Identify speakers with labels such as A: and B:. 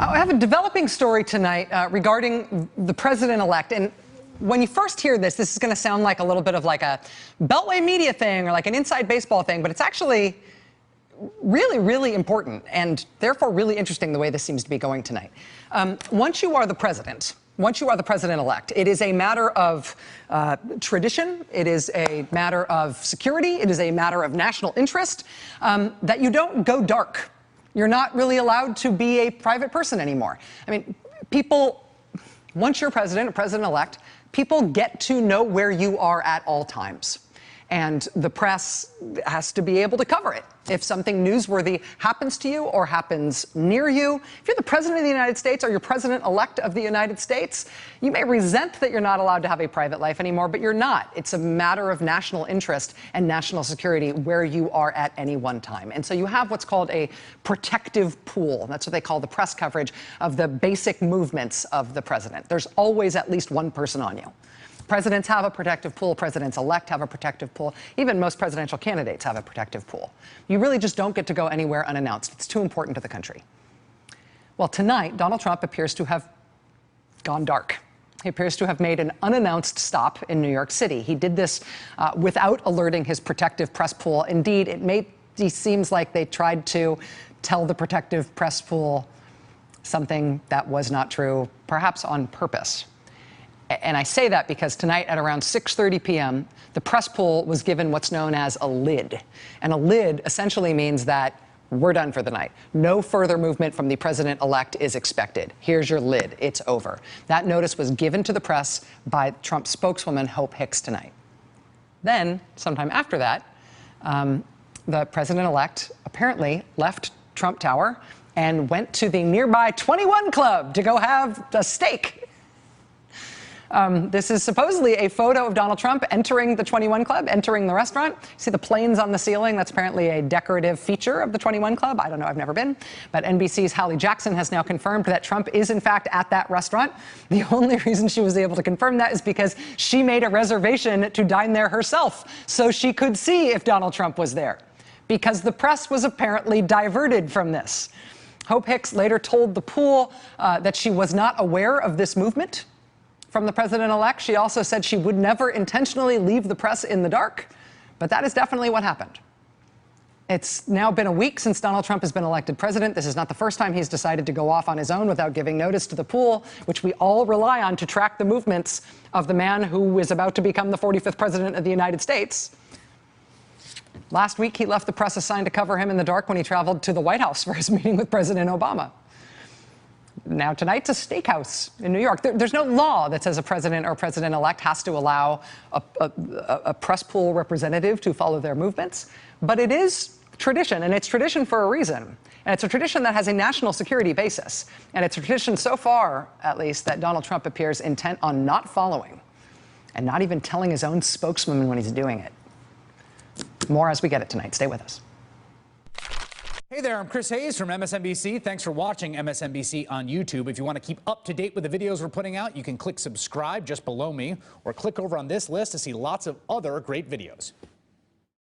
A: I have a developing story tonight regarding the president-elect. And when you first hear this is going to sound like a little bit of like a Beltway media thing or like an inside baseball thing, but it's actually really, really important and therefore really interesting the way this seems to be going tonight. Once you are the president-elect, it is a matter of tradition, it is a matter of security, it is a matter of national interest that you don't go dark. You're not really allowed to be a private person anymore. I mean, people, once you're president or president-elect, people get to know where you are at all times. And the press has to be able to cover it. If something newsworthy happens to you or happens near you, if you're the president of the United States or you're president-elect of the United States, you may resent that you're not allowed to have a private life anymore, but you're not. It's a matter of national interest and national security where you are at any one time. And so you have what's called a protective pool. That's what they call the press coverage of the basic movements of the president. There's always at least one person on you. Presidents have a protective pool. Presidents-elect have a protective pool. Even most presidential candidates have a protective pool. You really just don't get to go anywhere unannounced. It's too important to the country. Well, tonight, Donald Trump appears to have gone dark. He appears to have made an unannounced stop in New York City. He did this without alerting his protective press pool. Indeed, it seems like they tried to tell the protective press pool something that was not true, perhaps on purpose. And I say that because tonight at around 6:30 p.m., the press pool was given what's known as a lid. And a lid essentially means that we're done for the night. No further movement from the president-elect is expected. Here's your lid. It's over. That notice was given to the press by Trump spokeswoman Hope Hicks tonight. Then, sometime after that, the president-elect apparently left Trump Tower and went to the nearby 21 Club to go have a steak. This is supposedly a photo of Donald Trump entering the 21 Club, entering the restaurant. You see the planes on the ceiling? That's apparently a decorative feature of the 21 Club. I don't know. I've never been. But NBC's Hallie Jackson has now confirmed that Trump is, in fact, at that restaurant. The only reason she was able to confirm that is because she made a reservation to dine there herself so she could see if Donald Trump was there, because the press was apparently diverted from this. Hope Hicks later told the pool that she was not aware of this movement from the president-elect. She also said she would never intentionally leave the press in the dark, but that is definitely what happened. It's now been a week since Donald Trump has been elected president. This is not the first time he's decided to go off on his own without giving notice to the pool, which we all rely on to track the movements of the man who is about to become the 45th president of the United States. Last week, he left the press assigned to cover him in the dark when he traveled to the White House for his meeting with President Obama. Now, tonight's a steakhouse in New York. There's no law that says a president or president-elect has to allow a press pool representative to follow their movements, but it is tradition, and it's tradition for a reason. And it's a tradition that has a national security basis. And it's a tradition so far, at least, that Donald Trump appears intent on not following and not even telling his own spokeswoman when he's doing it. More as we get it tonight. Stay with us.
B: Hey there, I'm Chris Hayes from MSNBC. Thanks for watching MSNBC on YouTube. If you want to keep up to date with the videos we're putting out, you can click subscribe just below me or click over on this list to see lots of other great videos.